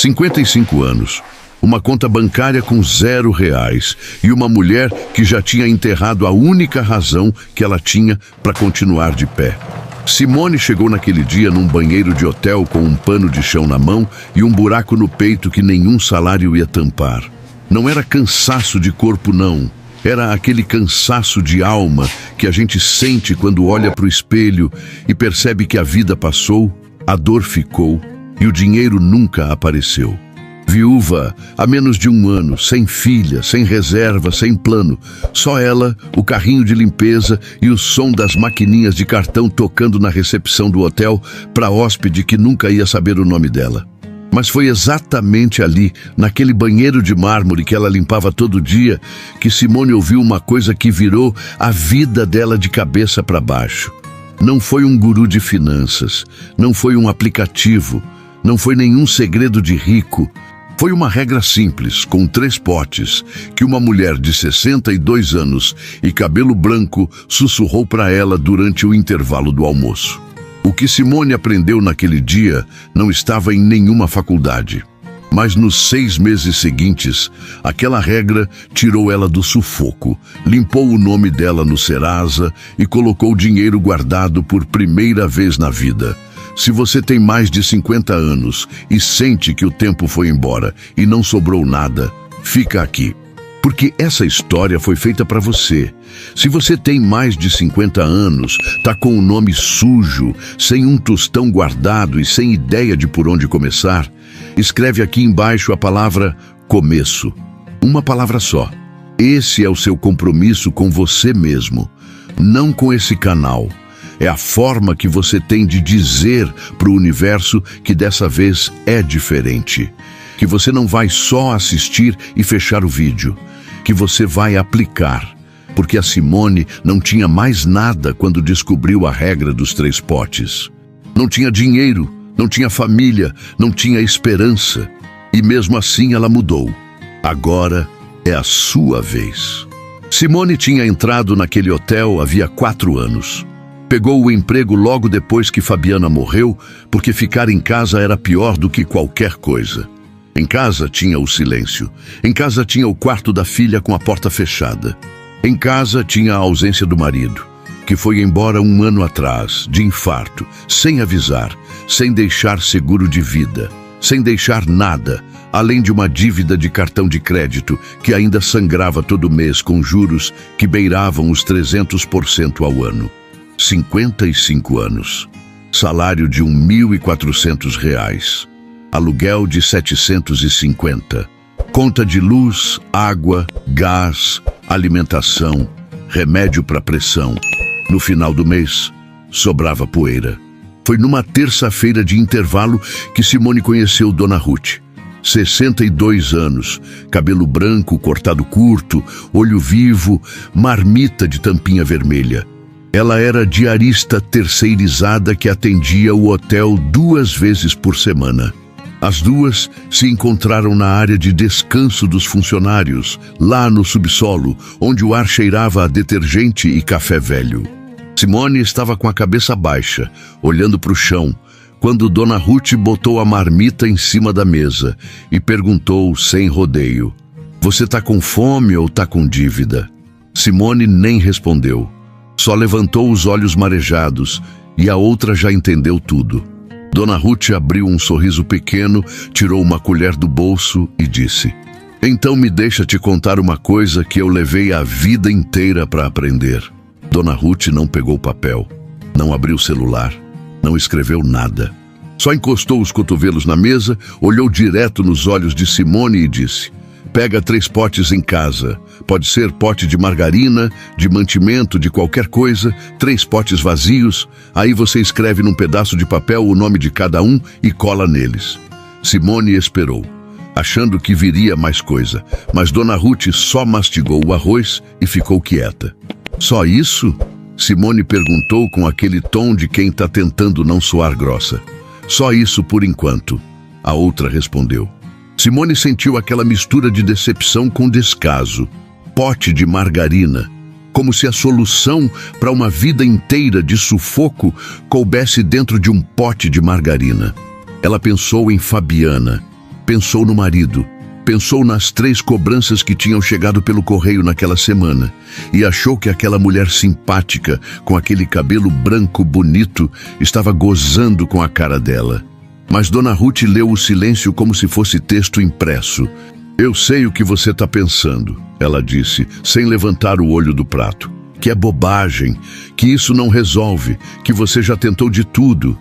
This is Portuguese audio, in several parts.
55 anos, uma conta bancária com R$ 0 e uma mulher que já tinha enterrado a única razão que ela tinha para continuar de pé. Simone chegou naquele dia num banheiro de hotel com um pano de chão na mão e um buraco no peito que nenhum salário ia tampar. Não era cansaço de corpo, não. Era aquele cansaço de alma que a gente sente quando olha para o espelho e percebe que a vida passou, a dor ficou e o dinheiro nunca apareceu. Viúva, há menos de um ano, sem filha, sem reserva, sem plano. Só ela, o carrinho de limpeza e o som das maquininhas de cartão tocando na recepção do hotel para hóspede que nunca ia saber o nome dela. Mas foi exatamente ali, naquele banheiro de mármore que ela limpava todo dia, que Simone ouviu uma coisa que virou a vida dela de cabeça para baixo. Não foi um guru de finanças, não foi um aplicativo, não foi nenhum segredo de rico. Foi uma regra simples, com 3 potes, que uma mulher de 62 anos e cabelo branco sussurrou para ela durante o intervalo do almoço. O que Simone aprendeu naquele dia não estava em nenhuma faculdade. Mas nos 6 meses seguintes, aquela regra tirou ela do sufoco, limpou o nome dela no Serasa e colocou dinheiro guardado por primeira vez na vida. Se você tem mais de 50 anos e sente que o tempo foi embora e não sobrou nada, fica aqui. Porque essa história foi feita para você. Se você tem mais de 50 anos, tá com o nome sujo, sem um tostão guardado e sem ideia de por onde começar, escreve aqui embaixo a palavra começo. Uma palavra só. Esse é o seu compromisso com você mesmo, não com esse canal. É a forma que você tem de dizer para o universo que dessa vez é diferente. Que você não vai só assistir e fechar o vídeo. Que você vai aplicar. Porque a Simone não tinha mais nada quando descobriu a regra dos 3 potes. Não tinha dinheiro, não tinha família, não tinha esperança. E mesmo assim ela mudou. Agora é a sua vez. Simone tinha entrado naquele hotel havia 4 anos. Pegou o emprego logo depois que Fabiana morreu, porque ficar em casa era pior do que qualquer coisa. Em casa tinha o silêncio. Em casa tinha o quarto da filha com a porta fechada. Em casa tinha a ausência do marido, que foi embora 1 ano atrás, de infarto, sem avisar, sem deixar seguro de vida, sem deixar nada, além de uma dívida de cartão de crédito que ainda sangrava todo mês com juros que beiravam os 300% ao ano. 55 anos, salário de R$ 1.400, aluguel de 750, conta de luz, água, gás, alimentação, remédio para pressão. No final do mês, sobrava poeira. Foi numa terça-feira de intervalo que Simone conheceu Dona Ruth. 62 anos, cabelo branco, cortado curto, olho vivo, marmita de tampinha vermelha. Ela era diarista terceirizada que atendia o hotel 2 vezes por semana. As duas se encontraram na área de descanso dos funcionários, lá no subsolo, onde o ar cheirava a detergente e café velho. Simone estava com a cabeça baixa, olhando para o chão, quando Dona Ruth botou a marmita em cima da mesa e perguntou sem rodeio: "Você tá com fome ou tá com dívida?" Simone nem respondeu. Só levantou os olhos marejados e a outra já entendeu tudo. Dona Ruth abriu um sorriso pequeno, tirou uma colher do bolso e disse: "Então me deixa te contar uma coisa que eu levei a vida inteira para aprender." Dona Ruth não pegou papel, não abriu o celular, não escreveu nada. Só encostou os cotovelos na mesa, olhou direto nos olhos de Simone e disse: "Pega 3 potes em casa. Pode ser pote de margarina, de mantimento, de qualquer coisa, 3 potes vazios. Aí você escreve num pedaço de papel o nome de cada um e cola neles." Simone esperou, achando que viria mais coisa, mas Dona Ruth só mastigou o arroz e ficou quieta. "Só isso?" Simone perguntou com aquele tom de quem está tentando não soar grossa. "Só isso por enquanto," a outra respondeu. Simone sentiu aquela mistura de decepção com descaso. Pote de margarina. Como se a solução para uma vida inteira de sufoco coubesse dentro de um pote de margarina. Ela pensou em Fabiana. Pensou no marido. Pensou nas 3 cobranças que tinham chegado pelo correio naquela semana e achou que aquela mulher simpática, com aquele cabelo branco bonito, estava gozando com a cara dela. Mas Dona Ruth leu o silêncio como se fosse texto impresso. Eu sei o que você está pensando, ela disse, sem levantar o olho do prato. Que é bobagem, que isso não resolve, que você já tentou de tudo.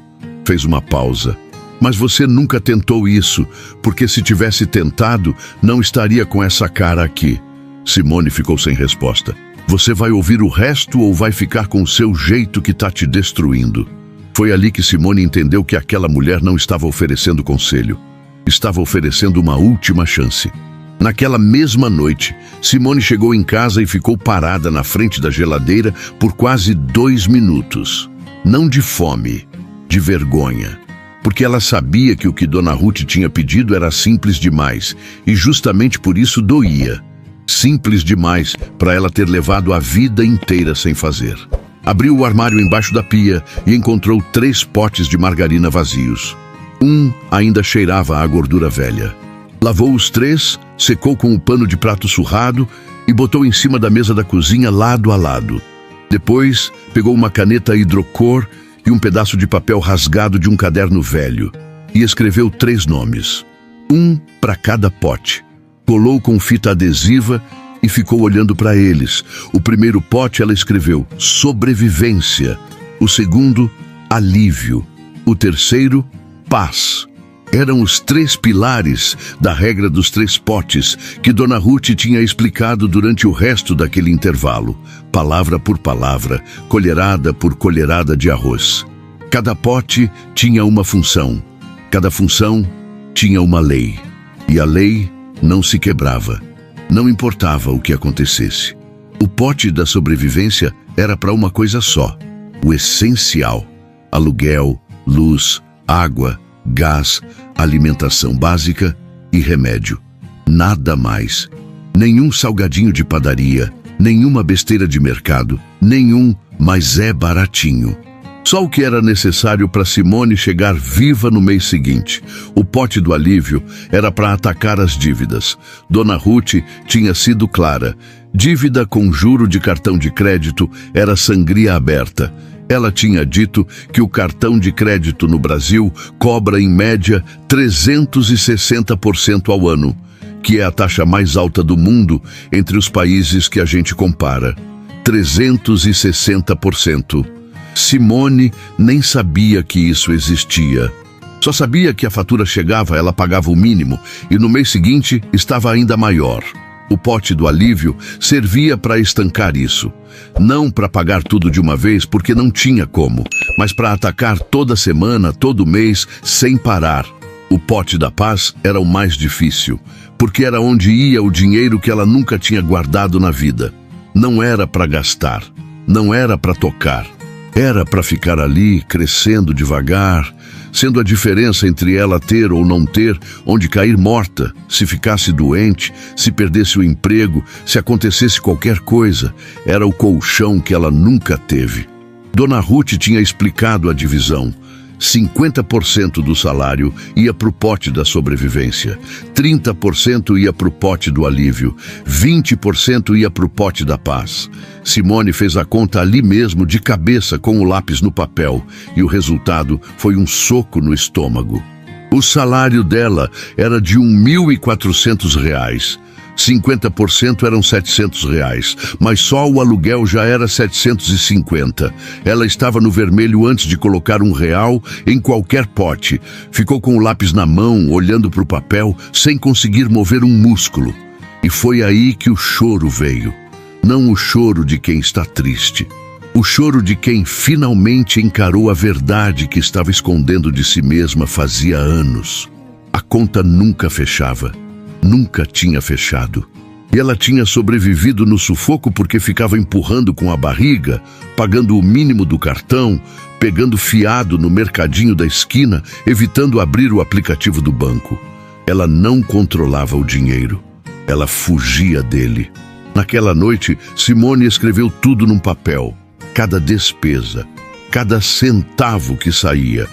Fez uma pausa. Mas você nunca tentou isso, porque se tivesse tentado, não estaria com essa cara aqui. Simone ficou sem resposta. Você vai ouvir o resto ou vai ficar com o seu jeito que está te destruindo? Foi ali que Simone entendeu que aquela mulher não estava oferecendo conselho. Estava oferecendo uma última chance. Naquela mesma noite, Simone chegou em casa e ficou parada na frente da geladeira por quase 2 minutos. Não de fome, de vergonha. Porque ela sabia que o que Dona Ruth tinha pedido era simples demais, e justamente por isso doía. Simples demais para ela ter levado a vida inteira sem fazer. Abriu o armário embaixo da pia e encontrou 3 potes de margarina vazios. Um ainda cheirava a gordura velha. Lavou os 3, secou com o pano de prato surrado e botou em cima da mesa da cozinha lado a lado. Depois, pegou uma caneta hidrocor e um pedaço de papel rasgado de um caderno velho e escreveu 3 nomes. Um para cada pote. Colou com fita adesiva e ficou olhando para eles. O primeiro pote ela escreveu sobrevivência. O segundo, alívio. O terceiro, paz. Eram os 3 pilares da regra dos 3 potes que Dona Ruth tinha explicado durante o resto daquele intervalo, palavra por palavra, colherada por colherada de arroz. Cada pote tinha uma função, cada função tinha uma lei, e a lei não se quebrava, não importava o que acontecesse. O pote da sobrevivência era para uma coisa só, o essencial: aluguel, luz, água, gás, alimentação básica e remédio. Nada mais. Nenhum salgadinho de padaria, nenhuma besteira de mercado, nenhum, mas é baratinho. Só o que era necessário para Simone chegar viva no mês seguinte. O pote do alívio era para atacar as dívidas. Dona Ruth tinha sido clara. Dívida com juro de cartão de crédito era sangria aberta. Ela tinha dito que o cartão de crédito no Brasil cobra, em média, 360% ao ano, que é a taxa mais alta do mundo entre os países que a gente compara. 360%. Simone nem sabia que isso existia. Só sabia que a fatura chegava, ela pagava o mínimo, e no mês seguinte estava ainda maior. O pote do alívio servia para estancar isso. Não para pagar tudo de uma vez, porque não tinha como, mas para atacar toda semana, todo mês, sem parar. O pote da paz era o mais difícil, porque era onde ia o dinheiro que ela nunca tinha guardado na vida. Não era para gastar, não era para tocar. Era para ficar ali, crescendo devagar, sendo a diferença entre ela ter ou não ter onde cair morta, se ficasse doente, se perdesse o emprego, se acontecesse qualquer coisa. Era o colchão que ela nunca teve. Dona Ruth tinha explicado a divisão. 50% do salário ia para o pote da sobrevivência, 30% ia para o pote do alívio, 20% ia para o pote da paz. Simone fez a conta ali mesmo, de cabeça, com o lápis no papel, e o resultado foi um soco no estômago. O salário dela era de R$1.400. 50% eram R$700, mas só o aluguel já era 750. Ela estava no vermelho antes de colocar R$1 em qualquer pote. Ficou com o lápis na mão, olhando para o papel, sem conseguir mover um músculo. E foi aí que o choro veio. Não o choro de quem está triste. O choro de quem finalmente encarou a verdade que estava escondendo de si mesma fazia anos. A conta nunca fechava. Nunca tinha fechado. E ela tinha sobrevivido no sufoco porque ficava empurrando com a barriga, pagando o mínimo do cartão, pegando fiado no mercadinho da esquina, evitando abrir o aplicativo do banco. Ela não controlava o dinheiro. Ela fugia dele. Naquela noite, Simone escreveu tudo num papel. Cada despesa, cada centavo que saía.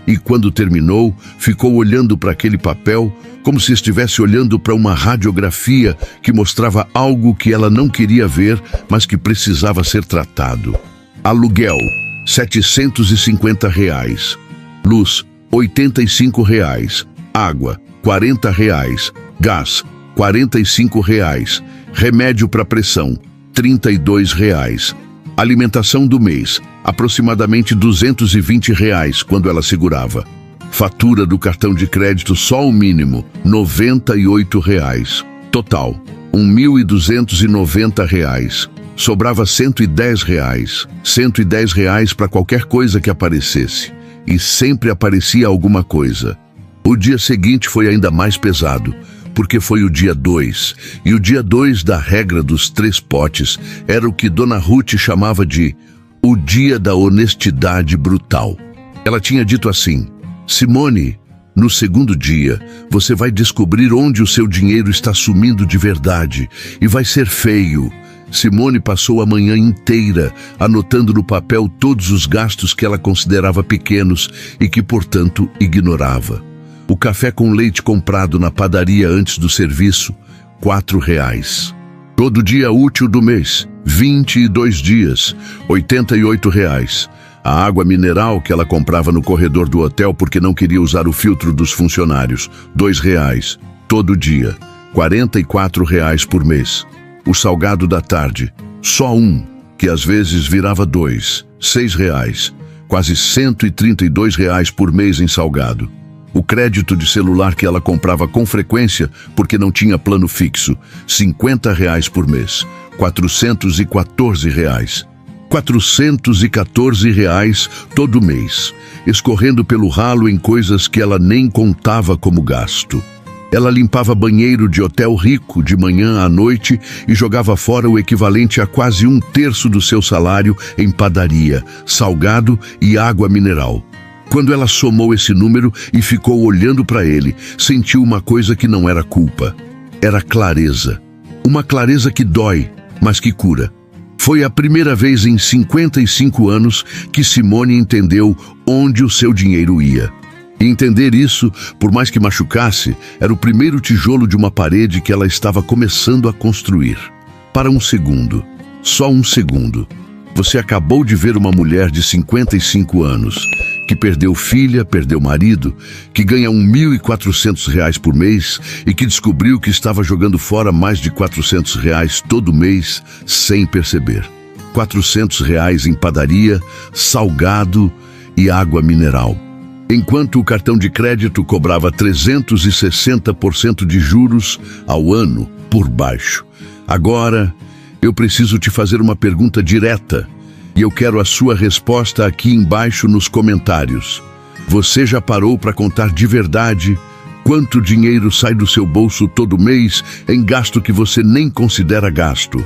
e quando terminou, ficou olhando para aquele papel como se estivesse olhando para uma radiografia que mostrava algo que ela não queria ver, mas que precisava ser tratado. Aluguel, R$750. Luz, R$85. Água, R$40. Gás, R$45. Remédio para pressão, R$32. Alimentação do mês, aproximadamente R$220 quando ela segurava. Fatura do cartão de crédito, só o mínimo, R$98. Total, R$1.290. Sobrava R$110. R$110 para qualquer coisa que aparecesse. E sempre aparecia alguma coisa. O dia seguinte foi ainda mais pesado, porque foi o dia 2. E o dia 2 da regra dos 3 potes era o que Dona Ruth chamava de o dia da honestidade brutal. Ela tinha dito assim: Simone, no segundo dia, você vai descobrir onde o seu dinheiro está sumindo de verdade, e vai ser feio. Simone passou a manhã inteira anotando no papel todos os gastos que ela considerava pequenos e que, portanto, ignorava. O café com leite comprado na padaria antes do serviço, R$4. Todo dia útil do mês, 22 dias, R$88. A água mineral que ela comprava no corredor do hotel porque não queria usar o filtro dos funcionários, R$2. Todo dia, R$44 por mês. O salgado da tarde, só um, que às vezes virava 2, R$6. Quase R$132 por mês em salgado. O crédito de celular que ela comprava com frequência porque não tinha plano fixo, R$50 por mês, R$414. R$414 todo mês, escorrendo pelo ralo em coisas que ela nem contava como gasto. Ela limpava banheiro de hotel rico de manhã à noite e jogava fora o equivalente a quase 1/3 do seu salário em padaria, salgado e água mineral. Quando ela somou esse número e ficou olhando para ele, sentiu uma coisa que não era culpa. Era clareza. Uma clareza que dói, mas que cura. Foi a primeira vez em 55 anos que Simone entendeu onde o seu dinheiro ia. E entender isso, por mais que machucasse, era o primeiro tijolo de uma parede que ela estava começando a construir. Para um segundo, só um segundo, você acabou de ver uma mulher de 55 anos, que perdeu filha, perdeu marido, que ganha R$1.400 por mês e que descobriu que estava jogando fora mais de R$400 todo mês sem perceber. R$400 em padaria, salgado e água mineral. Enquanto o cartão de crédito cobrava 360% de juros ao ano por baixo. Agora, eu preciso te fazer uma pergunta direta. E eu quero a sua resposta aqui embaixo nos comentários. Você já parou para contar de verdade quanto dinheiro sai do seu bolso todo mês em gasto que você nem considera gasto?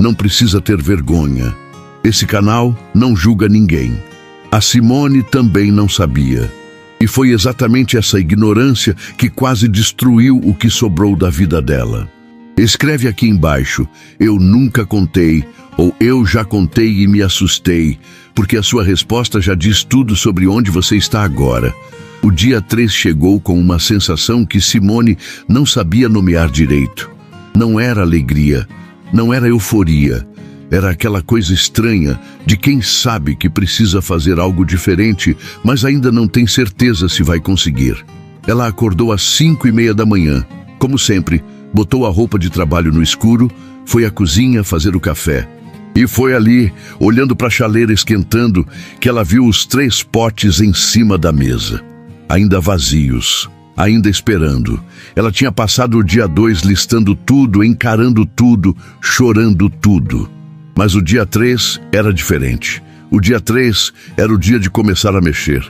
Não precisa ter vergonha. Esse canal não julga ninguém. A Simone também não sabia. E foi exatamente essa ignorância que quase destruiu o que sobrou da vida dela. Escreve aqui embaixo: eu nunca contei, ou eu já contei e me assustei, porque a sua resposta já diz tudo sobre onde você está agora. O dia 3 chegou com uma sensação que Simone não sabia nomear direito. Não era alegria, não era euforia, era aquela coisa estranha de quem sabe que precisa fazer algo diferente, mas ainda não tem certeza se vai conseguir. Ela acordou às 5:30 da manhã, como sempre, botou a roupa de trabalho no escuro, foi à cozinha fazer o café. E foi ali, olhando para a chaleira esquentando, que ela viu os 3 potes em cima da mesa. Ainda vazios, ainda esperando. Ela tinha passado o dia 2 listando tudo, encarando tudo, chorando tudo. Mas o dia 3 era diferente. O dia 3 era o dia de começar a mexer.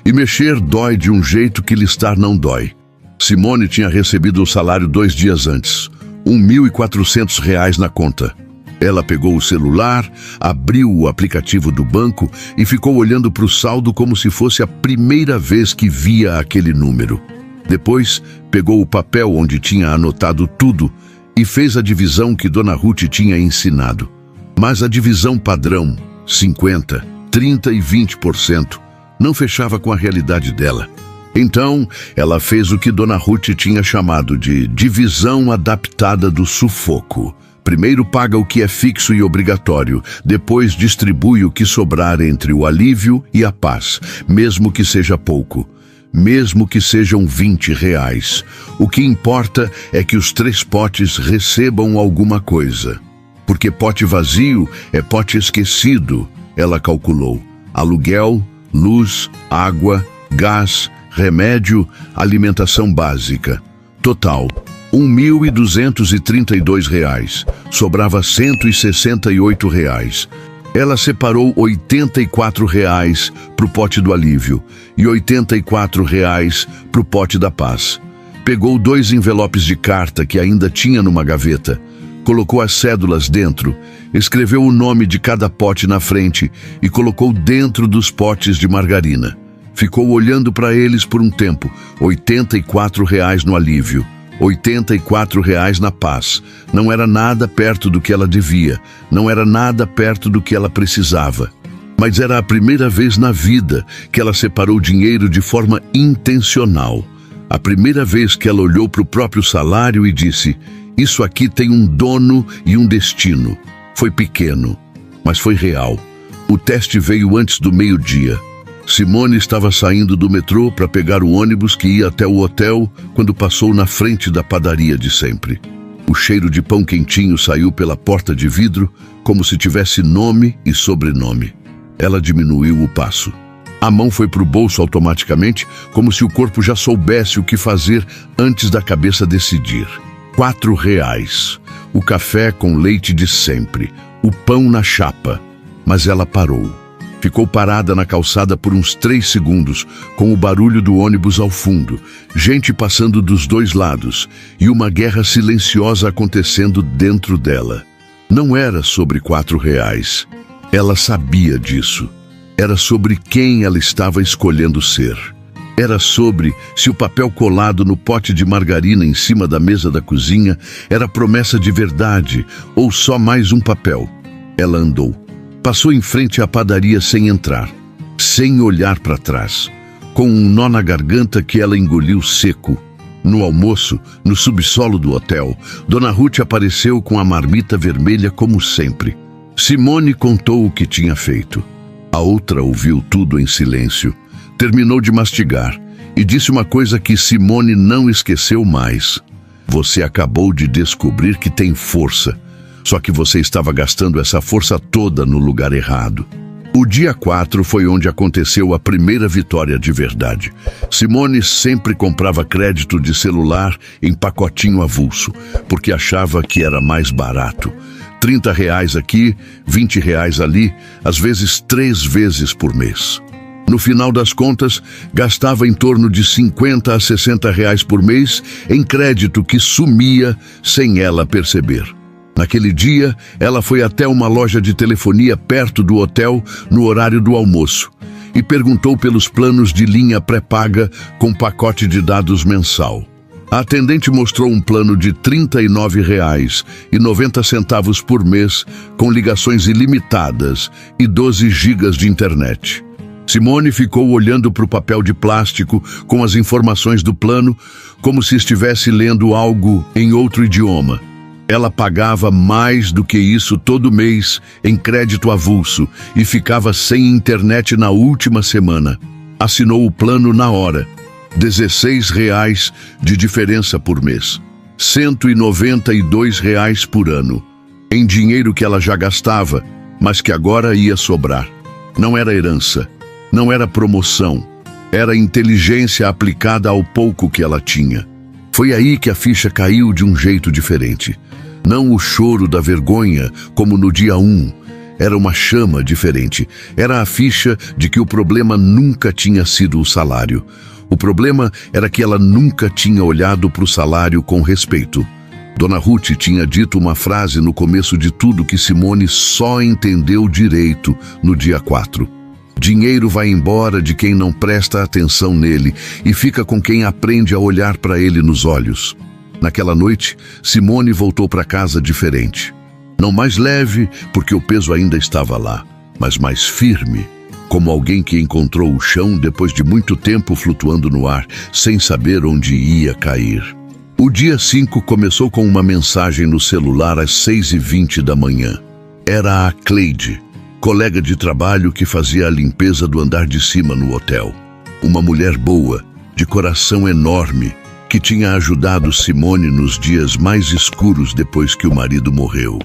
E mexer dói de um jeito que listar não dói. Simone tinha recebido o salário 2 dias antes, R$1.400 na conta. Ela pegou o celular, abriu o aplicativo do banco e ficou olhando para o saldo como se fosse a primeira vez que via aquele número. Depois, pegou o papel onde tinha anotado tudo e fez a divisão que Dona Ruth tinha ensinado. Mas a divisão padrão, 50, 30 e 20%, não fechava com a realidade dela. Então, ela fez o que Dona Ruth tinha chamado de divisão adaptada do sufoco. Primeiro paga o que é fixo e obrigatório, depois distribui o que sobrar entre o alívio e a paz, mesmo que seja pouco. Mesmo que sejam R$20. O que importa é que os 3 potes recebam alguma coisa. Porque pote vazio é pote esquecido, ela calculou. Aluguel, luz, água, gás, remédio, alimentação básica. Total, R$1.232. Sobrava R$168. Ela separou R$84 para o pote do alívio e R$84 para o pote da paz. Pegou 2 envelopes de carta que ainda tinha numa gaveta, colocou as cédulas dentro, escreveu o nome de cada pote na frente e colocou dentro dos potes de margarina. Ficou olhando para eles por um tempo, R$84 no alívio. R$84 na paz. Não era nada perto do que ela devia, não era nada perto do que ela precisava. Mas era a primeira vez na vida que ela separou dinheiro de forma intencional. A primeira vez que ela olhou para o próprio salário e disse: isso aqui tem um dono e um destino. Foi pequeno, mas foi real. O teste veio antes do meio-dia. Simone estava saindo do metrô para pegar o ônibus que ia até o hotel quando passou na frente da padaria de sempre. O cheiro de pão quentinho saiu pela porta de vidro como se tivesse nome e sobrenome. Ela diminuiu o passo. A mão foi para o bolso automaticamente, como se o corpo já soubesse o que fazer antes da cabeça decidir. R$4. O café com leite de sempre. O pão na chapa. Mas ela parou. Ficou parada na calçada por uns 3 segundos, com o barulho do ônibus ao fundo, gente passando dos 2 lados e uma guerra silenciosa acontecendo dentro dela. Não era sobre R$4. Ela sabia disso. Era sobre quem ela estava escolhendo ser. Era sobre se o papel colado no pote de margarina em cima da mesa da cozinha era promessa de verdade ou só mais um papel. Ela andou. Passou em frente à padaria sem entrar, sem olhar para trás, com um nó na garganta que ela engoliu seco. No almoço, no subsolo do hotel, Dona Ruth apareceu com a marmita vermelha como sempre. Simone contou o que tinha feito. A outra ouviu tudo em silêncio. Terminou de mastigar e disse uma coisa que Simone não esqueceu mais. Você acabou de descobrir que tem força. Só que você estava gastando essa força toda no lugar errado. O dia 4 foi onde aconteceu a primeira vitória de verdade. Simone sempre comprava crédito de celular em pacotinho avulso, porque achava que era mais barato. R$30 aqui, R$20 ali, às vezes 3 vezes por mês. No final das contas, gastava em torno de R$50 a R$60 por mês em crédito que sumia sem ela perceber. Naquele dia, ela foi até uma loja de telefonia perto do hotel no horário do almoço e perguntou pelos planos de linha pré-paga com pacote de dados mensal. A atendente mostrou um plano de R$39,90 por mês com ligações ilimitadas e 12 gigas de internet. Simone ficou olhando para o papel de plástico com as informações do plano como se estivesse lendo algo em outro idioma. Ela pagava mais do que isso todo mês em crédito avulso e ficava sem internet na última semana. Assinou o plano na hora. R$16 de diferença por mês. R$192 por ano. Em dinheiro que ela já gastava, mas que agora ia sobrar. Não era herança, não era promoção. Era inteligência aplicada ao pouco que ela tinha. Foi aí que a ficha caiu de um jeito diferente. Não o choro da vergonha, como no dia 1. Era uma chama diferente. Era a ficha de que o problema nunca tinha sido o salário. O problema era que ela nunca tinha olhado para o salário com respeito. Dona Ruth tinha dito uma frase no começo de tudo que Simone só entendeu direito no dia 4. Dinheiro vai embora de quem não presta atenção nele e fica com quem aprende a olhar para ele nos olhos. Naquela noite, Simone voltou para casa diferente. Não mais leve, porque o peso ainda estava lá, mas mais firme, como alguém que encontrou o chão depois de muito tempo flutuando no ar, sem saber onde ia cair. O dia 5 começou com uma mensagem no celular às 6h20 da manhã. Era a Cleide, colega de trabalho que fazia a limpeza do andar de cima no hotel. Uma mulher boa, de coração enorme, que tinha ajudado Simone nos dias mais escuros depois que o marido morreu.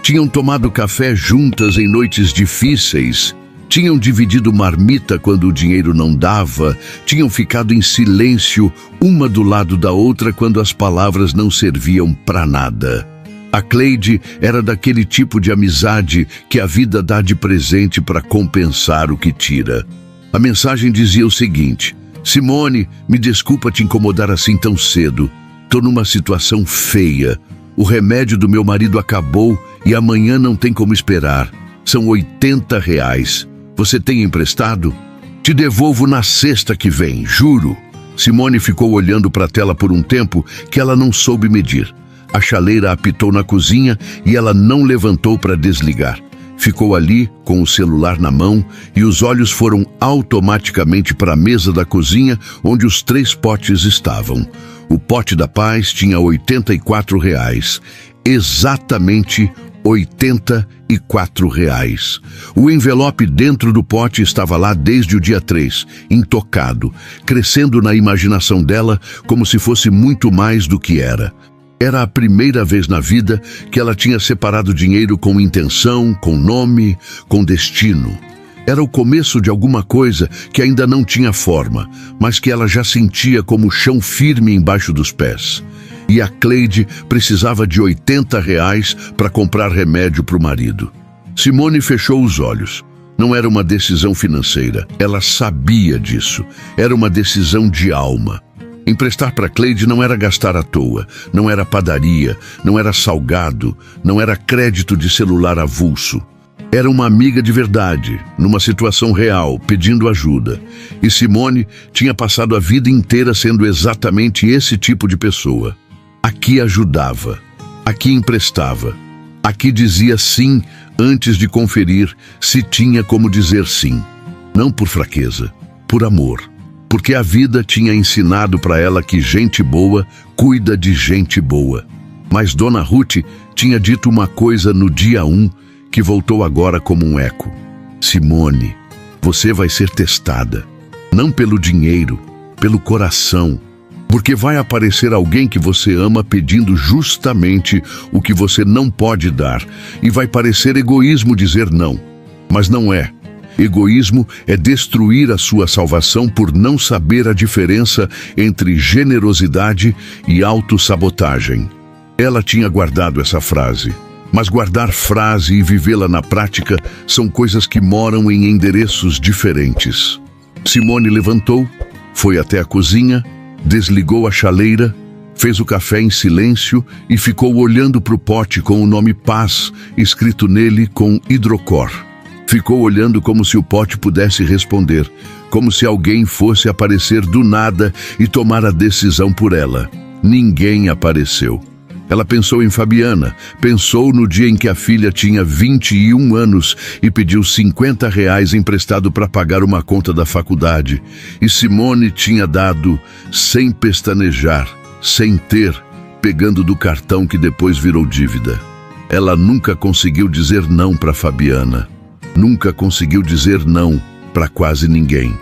Tinham tomado café juntas em noites difíceis, tinham dividido marmita quando o dinheiro não dava, tinham ficado em silêncio uma do lado da outra quando as palavras não serviam para nada. A Cleide era daquele tipo de amizade que a vida dá de presente para compensar o que tira. A mensagem dizia o seguinte: Simone, me desculpa te incomodar assim tão cedo. Tô numa situação feia. O remédio do meu marido acabou e amanhã não tem como esperar. São R$80. Você tem emprestado? Te devolvo na sexta que vem, juro. Simone ficou olhando para a tela por um tempo que ela não soube medir. A chaleira apitou na cozinha e ela não levantou para desligar. Ficou ali, com o celular na mão, e os olhos foram automaticamente para a mesa da cozinha, onde os 3 potes estavam. O pote da paz tinha R$84. Exatamente R$84. O envelope dentro do pote estava lá desde o dia 3, intocado, crescendo na imaginação dela como se fosse muito mais do que era. Era a primeira vez na vida que ela tinha separado dinheiro com intenção, com nome, com destino. Era o começo de alguma coisa que ainda não tinha forma, mas que ela já sentia como chão firme embaixo dos pés. E a Cleide precisava de R$80 para comprar remédio para o marido. Simone fechou os olhos. Não era uma decisão financeira, ela sabia disso. Era uma decisão de alma. Emprestar para Cleide não era gastar à toa, não era padaria, não era salgado, não era crédito de celular avulso. Era uma amiga de verdade, numa situação real, pedindo ajuda. E Simone tinha passado a vida inteira sendo exatamente esse tipo de pessoa. Aqui ajudava, aqui emprestava, aqui dizia sim antes de conferir se tinha como dizer sim. Não por fraqueza, por amor. Porque a vida tinha ensinado para ela que gente boa cuida de gente boa. Mas Dona Ruth tinha dito uma coisa no dia 1 que voltou agora como um eco. Simone, você vai ser testada. Não pelo dinheiro, pelo coração. Porque vai aparecer alguém que você ama pedindo justamente o que você não pode dar. E vai parecer egoísmo dizer não. Mas não é. Egoísmo é destruir a sua salvação por não saber a diferença entre generosidade e autossabotagem. Ela tinha guardado essa frase, mas guardar frase e vivê-la na prática são coisas que moram em endereços diferentes. Simone levantou, foi até a cozinha, desligou a chaleira, fez o café em silêncio e ficou olhando para o pote com o nome Paz escrito nele com hidrocor. Ficou olhando como se o pote pudesse responder, como se alguém fosse aparecer do nada e tomar a decisão por ela. Ninguém apareceu. Ela pensou em Fabiana, pensou no dia em que a filha tinha 21 anos e pediu R$50 emprestado para pagar uma conta da faculdade. E Simone tinha dado sem pestanejar, sem ter, pegando do cartão que depois virou dívida. Ela nunca conseguiu dizer não para Fabiana. Nunca conseguiu dizer não para quase ninguém.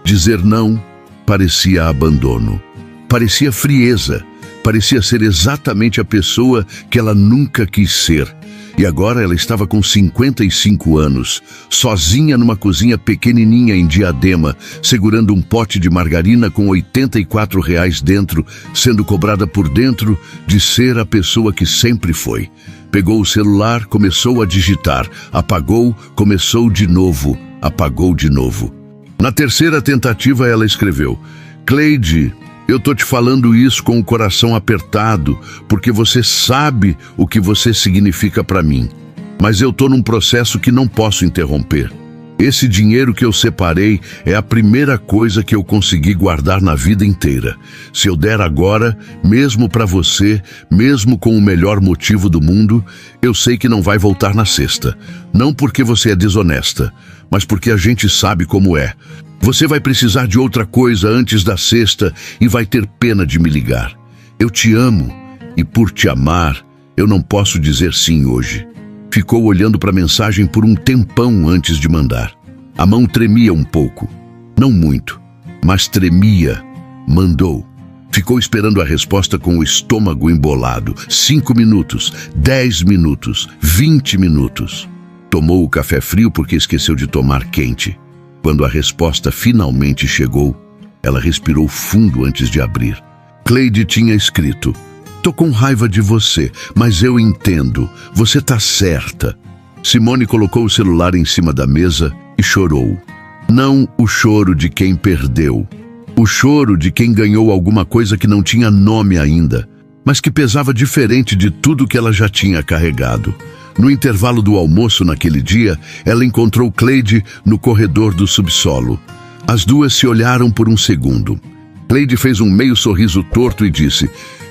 Dizer não parecia abandono, parecia frieza, parecia ser exatamente a pessoa que ela nunca quis ser. E agora ela estava com 55 anos, sozinha numa cozinha pequenininha em Diadema, segurando um pote de margarina com R$84 dentro, sendo cobrada por dentro de ser a pessoa que sempre foi. Pegou o celular, começou a digitar, apagou, começou de novo, apagou de novo. Na terceira tentativa ela escreveu: Cleide, eu tô te falando isso com o coração apertado, porque você sabe o que você significa para mim. Mas eu tô num processo que não posso interromper. Esse dinheiro que eu separei é a primeira coisa que eu consegui guardar na vida inteira. Se eu der agora, mesmo para você, mesmo com o melhor motivo do mundo, eu sei que não vai voltar na sexta. Não porque você é desonesta, mas porque a gente sabe como é. Você vai precisar de outra coisa antes da sexta e vai ter pena de me ligar. Eu te amo e por te amar, eu não posso dizer sim hoje. Ficou olhando para a mensagem por um tempão antes de mandar. A mão tremia um pouco. Não muito, mas tremia. Mandou. Ficou esperando a resposta com o estômago embolado. 5 minutos, 10 minutos, 20 minutos. Tomou o café frio porque esqueceu de tomar quente. Quando a resposta finalmente chegou, ela respirou fundo antes de abrir. Cleide tinha escrito: "Tô com raiva de você, mas eu entendo. Você tá certa." Simone colocou o celular em cima da mesa e chorou. Não o choro de quem perdeu. O choro de quem ganhou alguma coisa que não tinha nome ainda, mas que pesava diferente de tudo que ela já tinha carregado. No intervalo do almoço naquele dia, ela encontrou Cleide no corredor do subsolo. As duas se olharam por um segundo. Cleide fez um meio sorriso torto e disse: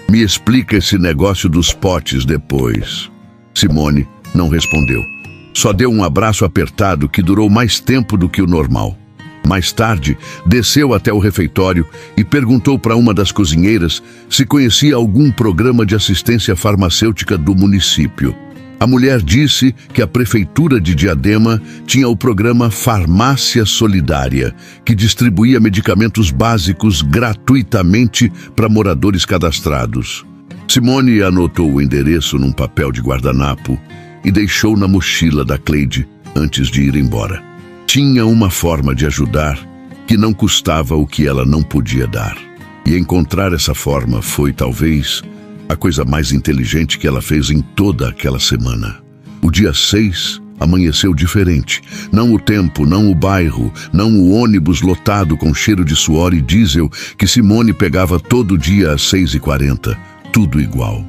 "Me explica esse negócio dos potes depois." Simone não respondeu. Só deu um abraço apertado que durou mais tempo do que o normal. Mais tarde, desceu até o refeitório e perguntou para uma das cozinheiras se conhecia algum programa de assistência farmacêutica do município. A mulher disse que a Prefeitura de Diadema tinha o programa Farmácia Solidária, que distribuía medicamentos básicos gratuitamente para moradores cadastrados. Simone anotou o endereço num papel de guardanapo e deixou na mochila da Cleide antes de ir embora. Tinha uma forma de ajudar que não custava o que ela não podia dar. E encontrar essa forma foi, talvez, a coisa mais inteligente que ela fez em toda aquela semana. O dia 6 amanheceu diferente. Não o tempo, não o bairro, não o ônibus lotado com cheiro de suor e diesel que Simone pegava todo dia às 6h40. Tudo igual.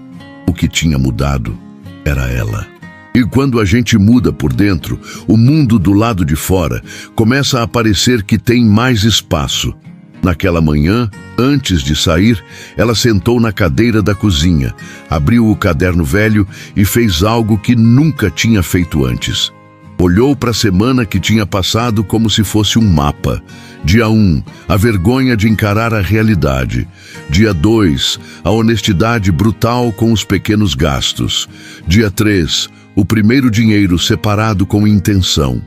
O que tinha mudado era ela. E quando a gente muda por dentro, o mundo do lado de fora começa a parecer que tem mais espaço. Naquela manhã, antes de sair, ela sentou na cadeira da cozinha, abriu o caderno velho e fez algo que nunca tinha feito antes. Olhou para a semana que tinha passado como se fosse um mapa. Dia 1, a vergonha de encarar a realidade. Dia 2, a honestidade brutal com os pequenos gastos. Dia 3, o primeiro dinheiro separado com intenção.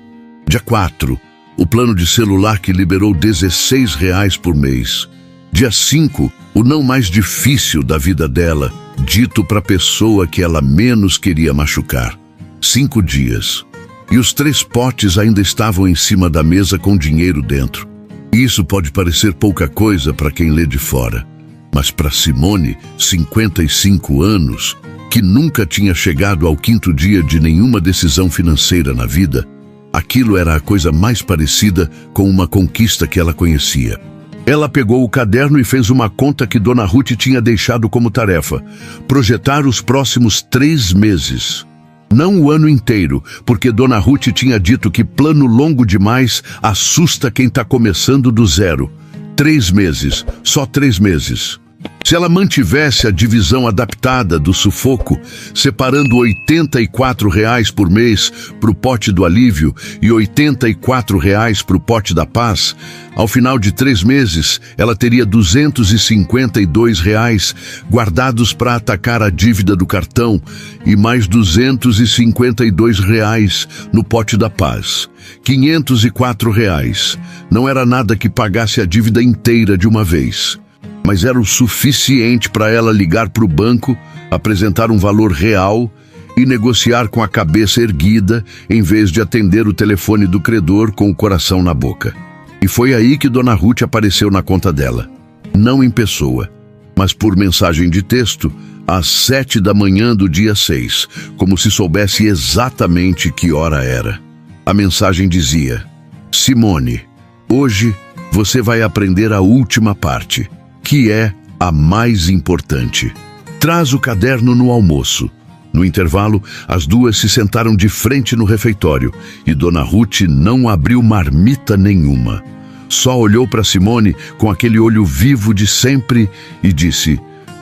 Dia 4, o plano de celular que liberou R$16 por mês. Dia 5, o não mais difícil da vida dela, dito para a pessoa que ela menos queria machucar. 5 dias. E os 3 potes ainda estavam em cima da mesa com dinheiro dentro. Isso pode parecer pouca coisa para quem lê de fora. Mas para Simone, 55 anos, que nunca tinha chegado ao 5º dia de nenhuma decisão financeira na vida, aquilo era a coisa mais parecida com uma conquista que ela conhecia. Ela pegou o caderno e fez uma conta que Dona Ruth tinha deixado como tarefa: projetar os próximos 3 meses. Não o ano inteiro, porque Dona Ruth tinha dito que plano longo demais assusta quem está começando do zero. 3 meses, só 3 meses. Se ela mantivesse a divisão adaptada do sufoco, separando R$84 por mês para o pote do alívio e R$84 para o pote da paz, ao final de 3 meses, ela teria R$252 guardados para atacar a dívida do cartão e mais R$252 no pote da paz. R$504. Não era nada que pagasse a dívida inteira de uma vez, mas era o suficiente para ela ligar para o banco, apresentar um valor real e negociar com a cabeça erguida, em vez de atender o telefone do credor com o coração na boca. E foi aí que Dona Ruth apareceu na conta dela. Não em pessoa, mas por mensagem de texto, às 7 da manhã do dia 6, como se soubesse exatamente que hora era. A mensagem dizia: Simone, hoje você vai aprender a última parte, que é a mais importante. Traz o caderno no almoço. No intervalo, as duas se sentaram de frente no refeitório e Dona Ruth não abriu marmita nenhuma. Só olhou para Simone com aquele olho vivo de sempre e disse: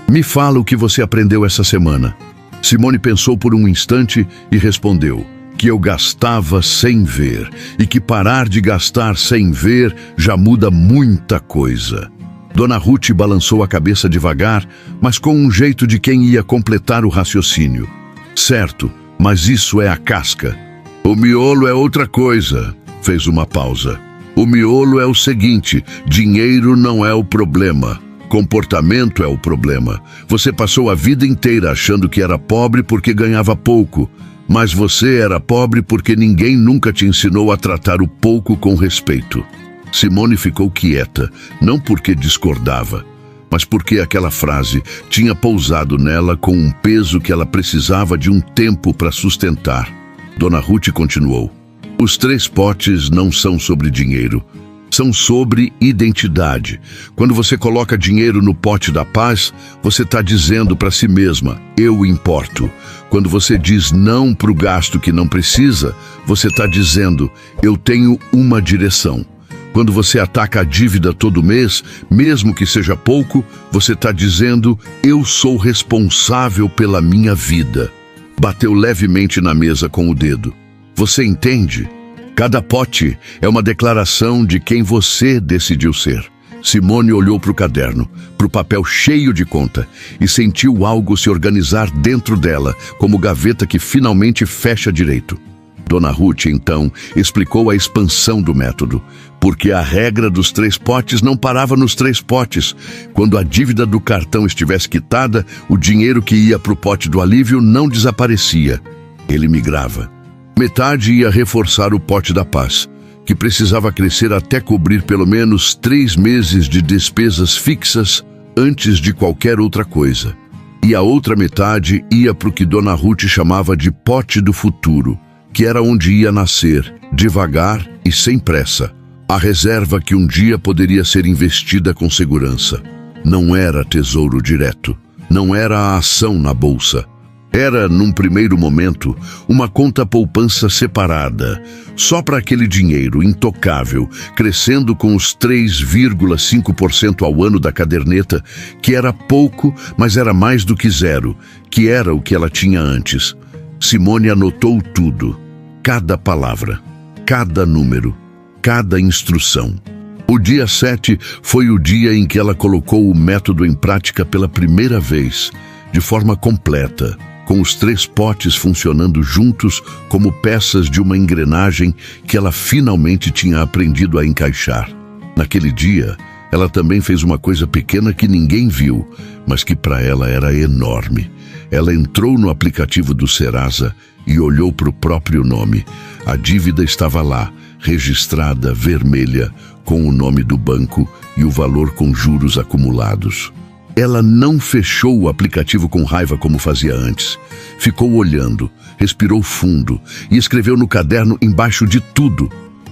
"Me fala o que você aprendeu essa semana." Simone pensou por um instante e respondeu: "Que eu gastava sem ver e que parar de gastar sem ver já muda muita coisa." Dona Ruth balançou a cabeça devagar, mas com um jeito de quem ia completar o raciocínio. "Certo, mas isso é a casca. O miolo é outra coisa." Fez uma pausa. "O miolo é o seguinte: dinheiro não é o problema. Comportamento é o problema. Você passou a vida inteira achando que era pobre porque ganhava pouco, mas você era pobre porque ninguém nunca te ensinou a tratar o pouco com respeito." Simone ficou quieta, não porque discordava, mas porque aquela frase tinha pousado nela com um peso que ela precisava de um tempo para sustentar. Dona Ruth continuou: "Os 3 potes não são sobre dinheiro. São sobre identidade. Quando você coloca dinheiro no pote da paz, você está dizendo para si mesma: eu importo. Quando você diz não para o gasto que não precisa, você está dizendo: eu tenho uma direção. Quando você ataca a dívida todo mês, mesmo que seja pouco, você está dizendo: eu sou responsável pela minha vida." Bateu levemente na mesa com o dedo. "Você entende? Cada pote é uma declaração de quem você decidiu ser." Simone olhou para o caderno, para o papel cheio de conta, e sentiu algo se organizar dentro dela, como gaveta que finalmente fecha direito. Dona Ruth, então, explicou a expansão do método, porque a regra dos 3 potes não parava nos 3 potes. Quando a dívida do cartão estivesse quitada, o dinheiro que ia para o pote do alívio não desaparecia. Ele migrava. Metade ia reforçar o pote da paz, que precisava crescer até cobrir pelo menos 3 meses de despesas fixas antes de qualquer outra coisa. E a outra metade ia para o que Dona Ruth chamava de pote do futuro, que era onde ia nascer, devagar e sem pressa, a reserva que um dia poderia ser investida com segurança. Não era tesouro direto, não era a ação na bolsa. Era, num primeiro momento, uma conta poupança separada, só para aquele dinheiro intocável, crescendo com os 3,5% ao ano da caderneta, que era pouco, mas era mais do que zero, que era o que ela tinha antes. Simone anotou tudo, cada palavra, cada número, cada instrução. O dia 7 foi o dia em que ela colocou o método em prática pela primeira vez, de forma completa, com os 3 potes funcionando juntos como peças de uma engrenagem que ela finalmente tinha aprendido a encaixar. Naquele dia, ela também fez uma coisa pequena que ninguém viu, mas que para ela era enorme. Ela entrou no aplicativo do Serasa e olhou para o próprio nome. A dívida estava lá, registrada, vermelha, com o nome do banco e o valor com juros acumulados. Ela não fechou o aplicativo com raiva como fazia antes. Ficou olhando, respirou fundo e escreveu no caderno embaixo de tudo: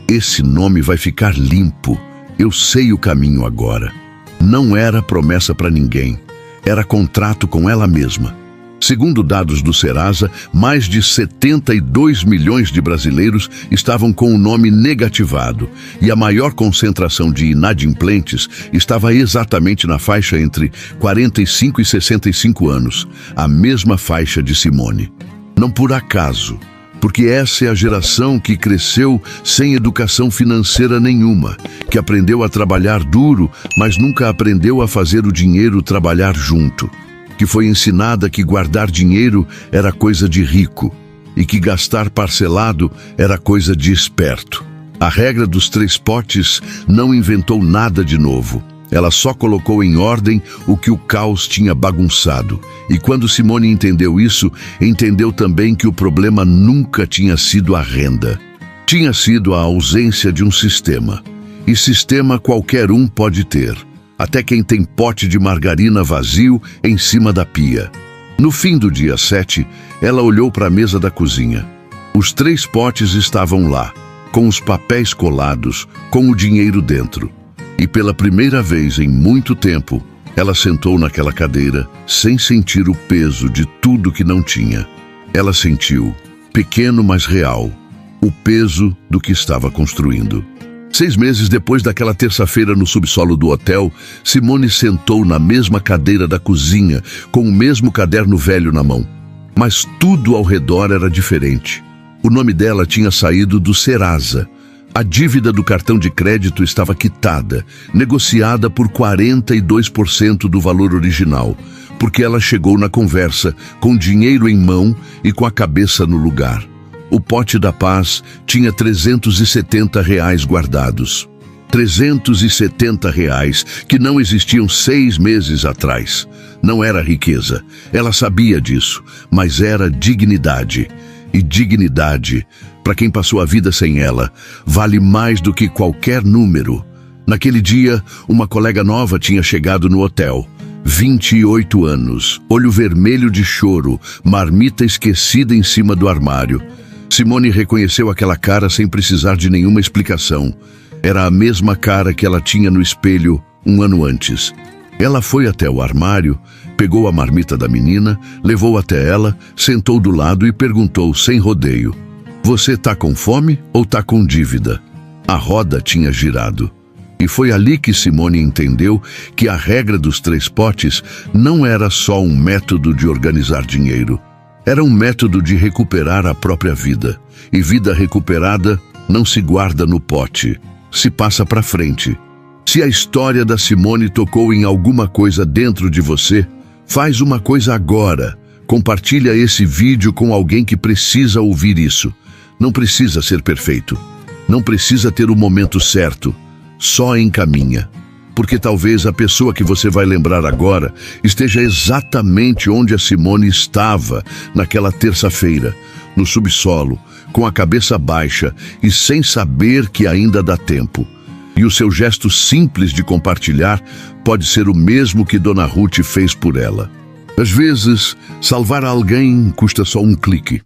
"Esse nome vai ficar limpo. Eu sei o caminho agora." Não era promessa para ninguém. Era contrato com ela mesma. Segundo dados do Serasa, mais de 72 milhões de brasileiros estavam com o nome negativado e a maior concentração de inadimplentes estava exatamente na faixa entre 45 e 65 anos, a mesma faixa de Simone. Não por acaso, porque essa é a geração que cresceu sem educação financeira nenhuma, que aprendeu a trabalhar duro, mas nunca aprendeu a fazer o dinheiro trabalhar junto, que foi ensinada que guardar dinheiro era coisa de rico e que gastar parcelado era coisa de esperto. A regra dos 3 potes não inventou nada de novo. Ela só colocou em ordem o que o caos tinha bagunçado. E quando Simone entendeu isso, entendeu também que o problema nunca tinha sido a renda. Tinha sido a ausência de um sistema. E sistema qualquer um pode ter. Até quem tem pote de margarina vazio em cima da pia. No fim do dia 7, ela olhou para a mesa da cozinha. Os 3 potes estavam lá, com os papéis colados, com o dinheiro dentro. E pela primeira vez em muito tempo, ela sentou naquela cadeira, sem sentir o peso de tudo que não tinha. Ela sentiu, pequeno mas real, o peso do que estava construindo. 6 meses depois daquela terça-feira no subsolo do hotel, Simone sentou na mesma cadeira da cozinha, com o mesmo caderno velho na mão. Mas tudo ao redor era diferente. O nome dela tinha saído do Serasa. A dívida do cartão de crédito estava quitada, negociada por 42% do valor original, porque ela chegou na conversa com dinheiro em mão e com a cabeça no lugar. O pote da paz tinha R$ 370 guardados. R$ 370 que não existiam 6 meses atrás. Não era riqueza, ela sabia disso, mas era dignidade. E dignidade, para quem passou a vida sem ela, vale mais do que qualquer número. Naquele dia, uma colega nova tinha chegado no hotel. 28 anos, olho vermelho de choro, marmita esquecida em cima do armário. Simone reconheceu aquela cara sem precisar de nenhuma explicação. Era a mesma cara que ela tinha no espelho 1 ano antes. Ela foi até o armário, pegou a marmita da menina, levou até ela, sentou do lado e perguntou sem rodeio: "Você tá com fome ou tá com dívida?" A roda tinha girado. E foi ali que Simone entendeu que a regra dos 3 potes não era só um método de organizar dinheiro. Era um método de recuperar a própria vida. E vida recuperada não se guarda no pote, se passa para frente. Se a história da Simone tocou em alguma coisa dentro de você, faz uma coisa agora. Compartilha esse vídeo com alguém que precisa ouvir isso. Não precisa ser perfeito. Não precisa ter o momento certo. Só encaminha. Porque talvez a pessoa que você vai lembrar agora esteja exatamente onde a Simone estava naquela terça-feira, no subsolo, com a cabeça baixa e sem saber que ainda dá tempo. E o seu gesto simples de compartilhar pode ser o mesmo que Dona Ruth fez por ela. Às vezes, salvar alguém custa só um clique.